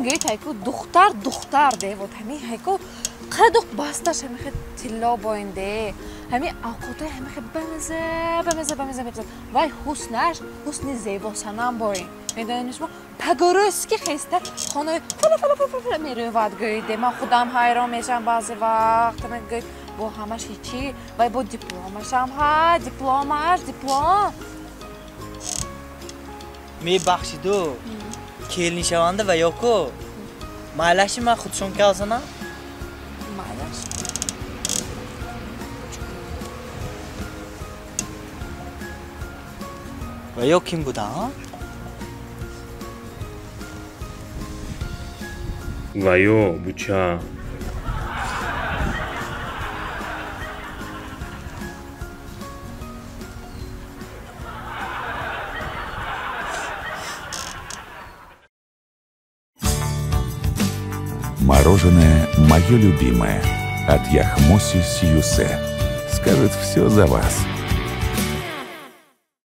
گویی تایکو دختر ده و همی هایکو قدوق باستش همی خد تلا باینده همی آقوته همی خد بمزه وای حسن زیبا سنم باین میدانیش ما پگروس که خسته خانه فلا میرواد گویده من خودم حیران میشم بعضی وقت من گوید با همش هیچی وای با دیپلمش هم ها دیپلم میبخشیدو کلنی شونده و یاکو مالشی من خودشون که آزنه مالش و یا کیم بوده ها؟ وایو بوچا Мороженое мое любимое от Яхмоси Сьюсе. Скажет все за вас.